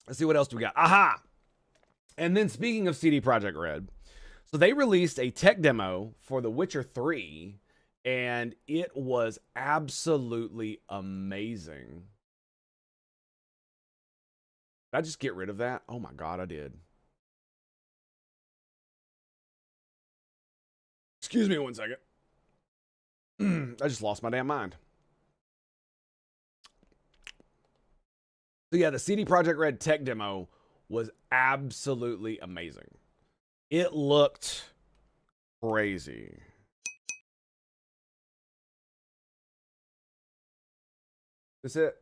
Let's see what else do we got. Aha! And then speaking of CD Projekt Red, so they released a tech demo for The Witcher 3, and it was absolutely amazing. Did I just get rid of that? Oh my god, I did. Excuse me 1 second. I just lost my damn mind. So yeah, the CD Projekt Red tech demo was absolutely amazing. It looked crazy. That's it.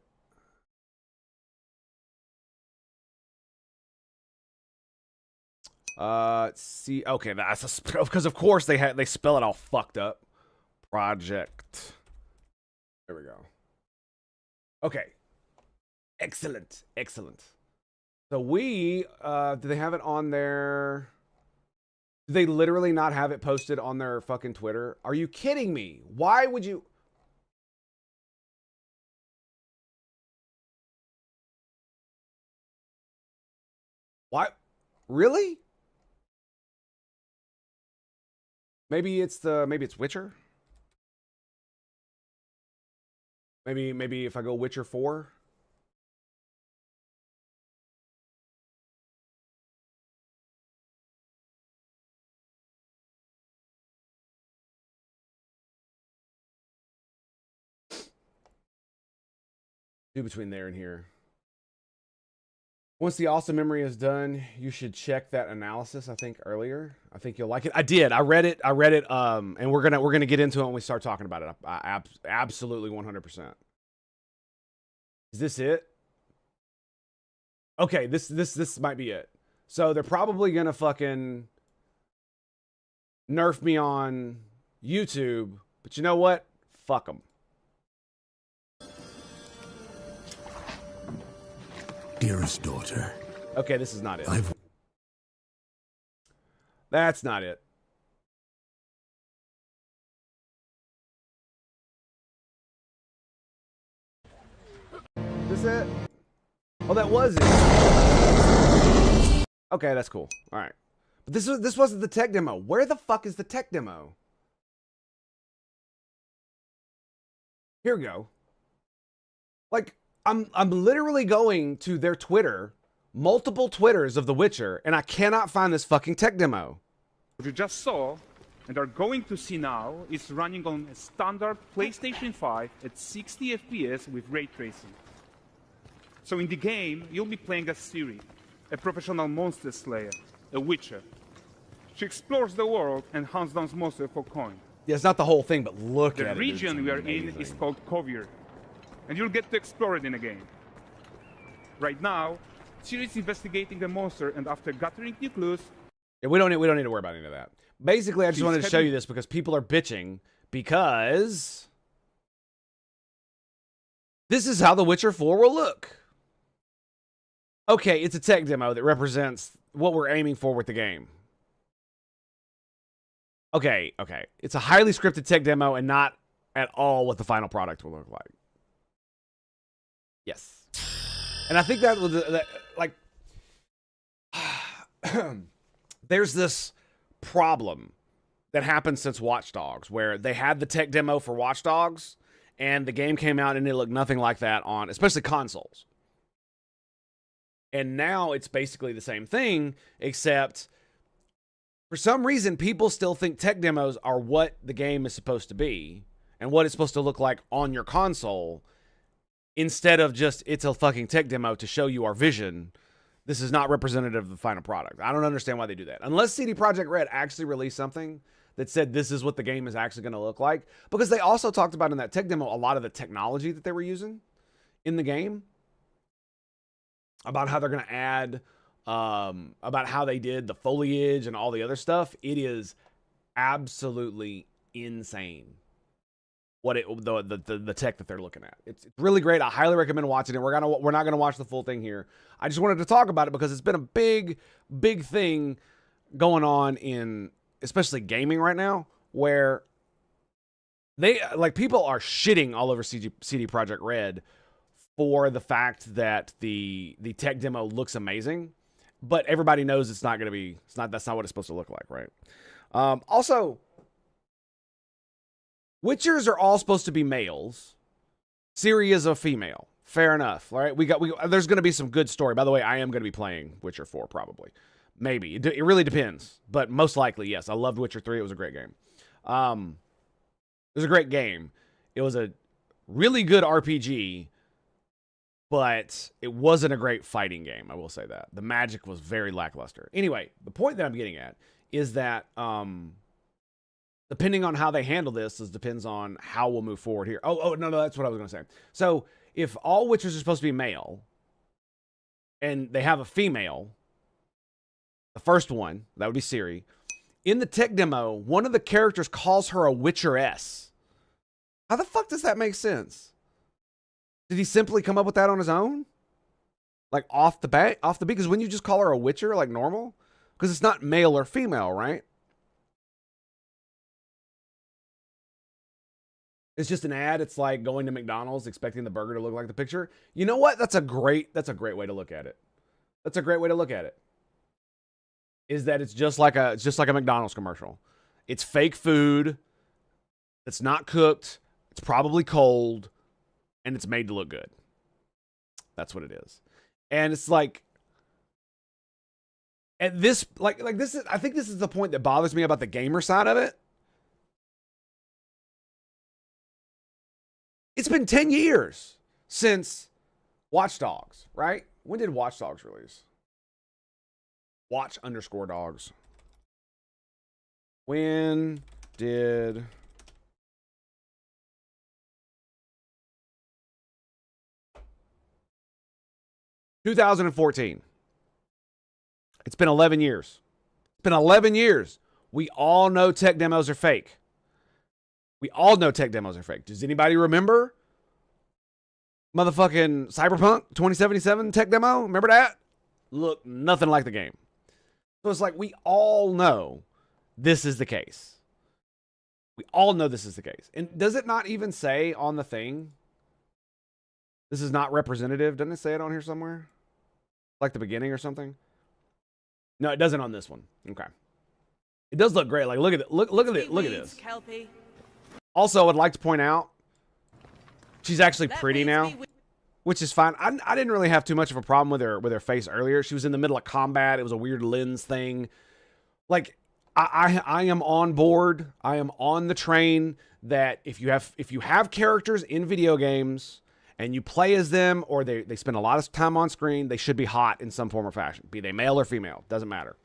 See, okay, that's because of course they spell it all fucked up. Project. There we go. Okay. Excellent. Excellent. So we, do they have it on their... Do they literally not have it posted on their fucking Twitter? Are you kidding me? Why would you... Why? Really? Maybe it's Witcher? Maybe if I go Witcher 4? Do between there and here. Once the awesome memory is done, you should check that analysis. I think earlier. I think you'll like it. I did. I read it. And we're gonna get into it when we start talking about it. Absolutely 100%. Is this it? Okay, this might be it. So they're probably gonna fucking nerf me on YouTube, but you know what? Fuck them. Dearest daughter. Okay, this is not it. That's not it. Is this it? Oh, that was it. Okay, that's cool. All right. But this wasn't the tech demo. Where the fuck is the tech demo? Here we go. Like, I'm literally going to their Twitter, multiple Twitters of The Witcher, and I cannot find this fucking tech demo. What you just saw and are going to see now is running on a standard PlayStation 5 at 60 FPS with ray tracing. So in the game, you'll be playing as Ciri, a professional monster slayer, a witcher. She explores the world and hunts down monsters for coin. Yeah, it's not the whole thing, but look at it. The region we are in is called Kovir, and you'll get to explore it in a game. Right now, Ciri is investigating the monster, and after gathering new clues... Yeah, we don't need to worry about any of that. Basically, I just wanted to show you this because people are bitching because this is how The Witcher 4 will look. Okay, it's a tech demo that represents what we're aiming for with the game. Okay. It's a highly scripted tech demo and not at all what the final product will look like. Yes. And I think that was, like, there's this problem that happened since Watch Dogs, where they had the tech demo for Watch Dogs, and the game came out and it looked nothing like that on, especially consoles. And now it's basically the same thing, except for some reason, people still think tech demos are what the game is supposed to be and what it's supposed to look like on your console, instead of just, it's a fucking tech demo to show you our vision. This is not representative of the final product. I don't understand why they do that. Unless CD Projekt Red actually released something that said this is what the game is actually going to look like. Because they also talked about in that tech demo a lot of the technology that they were using in the game. About how they're going to add, about how they did the foliage and all the other stuff. It is absolutely insane what the tech that they're looking at. It's really great. I highly recommend watching it. We're not gonna watch the full thing here. I just wanted to talk about it because it's been a big thing going on in especially gaming right now, where they, like, people are shitting all over CD Projekt Red for the fact that the tech demo looks amazing, but everybody knows it's not going to be. That's not what it's supposed to look like, right? Also, Witchers are all supposed to be males. Ciri is a female. Fair enough, right? There's going to be some good story. By the way, I am going to be playing Witcher 4 probably. Maybe. It really depends, but most likely, yes. I loved Witcher 3. It was a great game. It was a great game. It was a really good RPG, but it wasn't a great fighting game. I will say that. The magic was very lackluster. Anyway, the point that I'm getting at is that depending on how they handle this, depends on how we'll move forward here. No, that's what I was going to say. So if all Witchers are supposed to be male, and they have a female, the first one, that would be Ciri. In the tech demo, one of the characters calls her a Witcheress. How the fuck does that make sense? Did he simply come up with that on his own? Like off the beat? Because when you just call her a Witcher, like normal? Because it's not male or female, right? It's just an ad. It's like going to McDonald's expecting the burger to look like the picture. You know what? That's a great way to look at it. That's a great way to look at it. Is that it's just like a McDonald's commercial. It's fake food. It's not cooked. It's probably cold, and it's made to look good. That's what it is. And it's like at this this is I think this is the point that bothers me about the gamer side of it. It's been 10 years since Watch Dogs, right? When did Watch Dogs release? Watch_dogs. When did 2014. It's been 11 years. It's been 11 years. We all know tech demos are fake. We all know tech demos are fake. Does anybody remember motherfucking Cyberpunk 2077 tech demo? Remember that? Look, nothing like the game. So it's like we all know this is the case. We all know this is the case. And does it not even say on the thing, this is not representative? Doesn't it say it on here somewhere? Like the beginning or something? No, it doesn't on this one. Okay. It does look great. Like, look at it. Look at it. Look at this. Kelpie. Also, I'd like to point out, she's actually pretty now, which is fine. I didn't really have too much of a problem with her face earlier. She was in the middle of combat. It was a weird lens thing. Like, I am on board. I am on the train that if you have characters in video games and you play as them, or they spend a lot of time on screen, they should be hot in some form or fashion. Be they male or female, doesn't matter.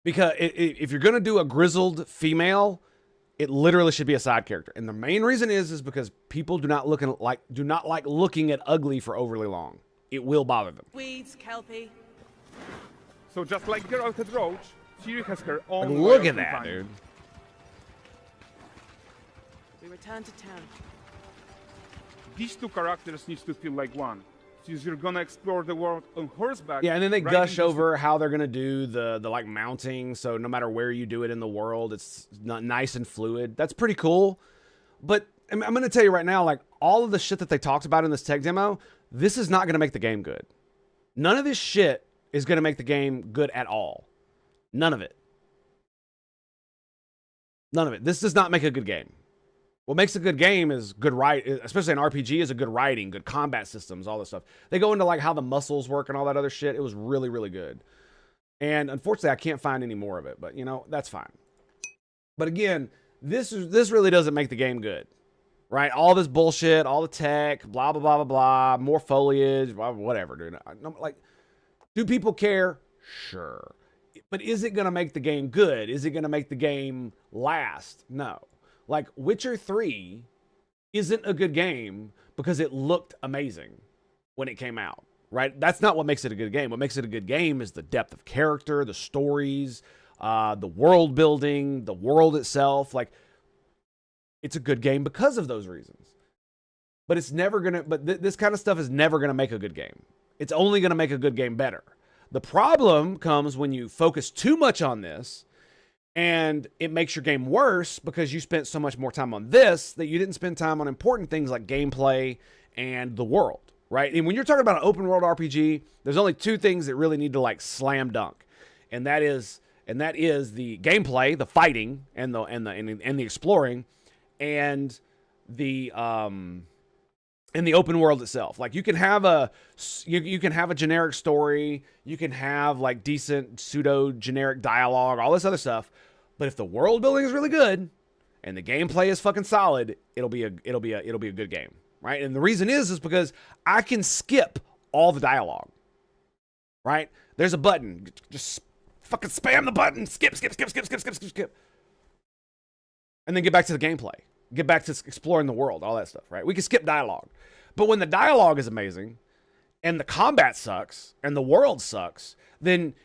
Because if you're gonna do a grizzled female, it literally should be a side character. And the main reason is because people do not like looking at ugly for overly long. It will bother them. Weeds, Kelpie. So just like Geralt had Roach, Ciri has her own. Like, look at that, dude. We return to town. These two characters need to feel like one. Since you're gonna explore the world on horseback. Yeah, and then they gush over how they're gonna do the like mounting. So no matter where you do it in the world, it's not nice and fluid. That's pretty cool. But I'm gonna tell you right now, like all of the shit that they talked about in this tech demo, this is not gonna make the game good. None of this shit is gonna make the game good at all. None of it. None of it. This does not make a good game. What makes a good game is good especially an RPG, is a good writing, good combat systems, all this stuff. They go into like how the muscles work and all that other shit. It was really, really good. And unfortunately, I can't find any more of it, but you know, that's fine. But again, this really doesn't make the game good, right? All this bullshit, all the tech, blah, blah, blah, blah, blah, more foliage, blah, whatever, dude. Like, do people care? Sure. But is it going to make the game good? Is it going to make the game last? No. Like, Witcher 3 isn't a good game because it looked amazing when it came out, right? That's not what makes it a good game. What makes it a good game is the depth of character, the stories, the world building, the world itself. Like, it's a good game because of those reasons. But it's never going to, this kind of stuff is never going to make a good game. It's only going to make a good game better. The problem comes when you focus too much on this, and it makes your game worse because you spent so much more time on this that you didn't spend time on important things like gameplay and the world, right? And when you're talking about an open world RPG, there's only two things that really need to like slam dunk, and that is the gameplay, the fighting, and the exploring, and the open world itself. Like you can have a generic story, you can have like decent pseudo generic dialogue, all this other stuff, but if the world building is really good and the gameplay is fucking solid, it'll be a good game, right? And the reason is because I can skip all the dialogue, right? There's a button, just fucking spam the button, skip, and then get back to the gameplay, get back to exploring the world, all that stuff, right? We can skip dialogue, but when the dialogue is amazing and the combat sucks and the world sucks, then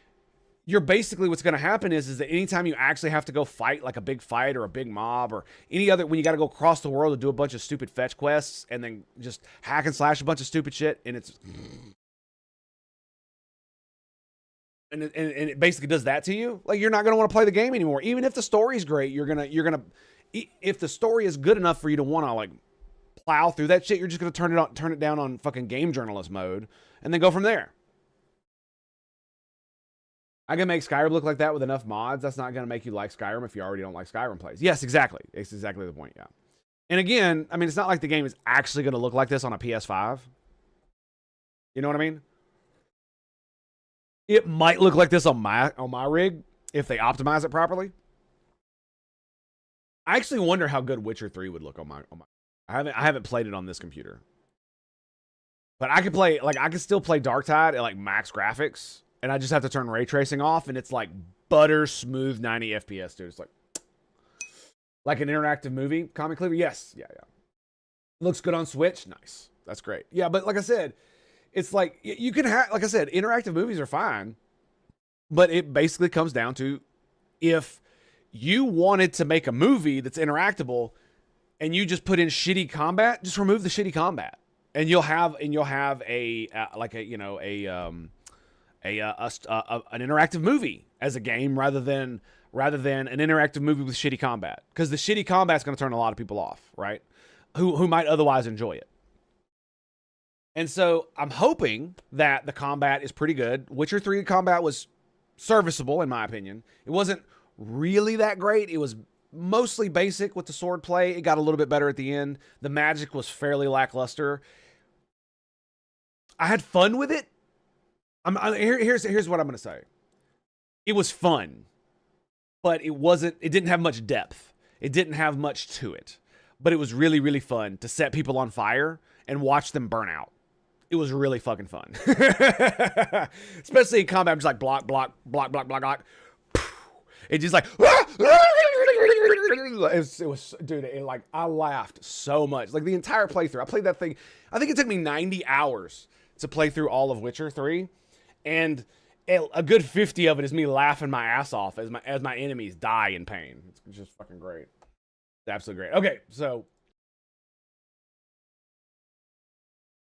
you're basically, what's going to happen is that anytime you actually have to go fight like a big fight or a big mob or any other, when you got to go across the world to do a bunch of stupid fetch quests and then just hack and slash a bunch of stupid shit, and it basically does that to you, like you're not going to want to play the game anymore. Even if the story's great, you're gonna if the story is good enough for you to want to like plow through that shit, you're just going to turn it down on fucking game journalist mode and then go from there. I can make Skyrim look like that with enough mods. That's not going to make you like Skyrim if you already don't like Skyrim plays. Yes, exactly. It's exactly the point, yeah. And again, I mean, it's not like the game is actually going to look like this on a PS5. You know what I mean? It might look like this on my rig if they optimize it properly. I actually wonder how good Witcher 3 would look on my I haven't played it on this computer. But I can still play Darktide at like max graphics, and I just have to turn ray tracing off, and it's like butter smooth 90 FPS, dude. It's like an interactive movie, comic cleaver. Yes, yeah. Looks good on Switch. Nice. That's great. Yeah, but like I said, it's like you can have, like I said, interactive movies are fine, but it basically comes down to if you wanted to make a movie that's interactable and you just put in shitty combat, just remove the shitty combat, and you'll have an interactive movie as a game rather than an interactive movie with shitty combat, because the shitty combat's going to turn a lot of people off, right? Who might otherwise enjoy it. And so I'm hoping that the combat is pretty good. Witcher 3 combat was serviceable, in my opinion. It wasn't really that great. It was mostly basic with the sword play. It got a little bit better at the end. The magic was fairly lackluster. I had fun with it. Here's what I'm going to say. It was fun, but it didn't have much depth. It didn't have much to it, but it was really, really fun to set people on fire and watch them burn out. It was really fucking fun. Especially in combat, I'm just like block. It just like, it was, dude, like, I laughed so much. Like the entire playthrough, I played that thing. I think it took me 90 hours to play through all of Witcher 3. And a good 50 of it is me laughing my ass off as my enemies die in pain. It's just fucking great. It's absolutely great. Okay, so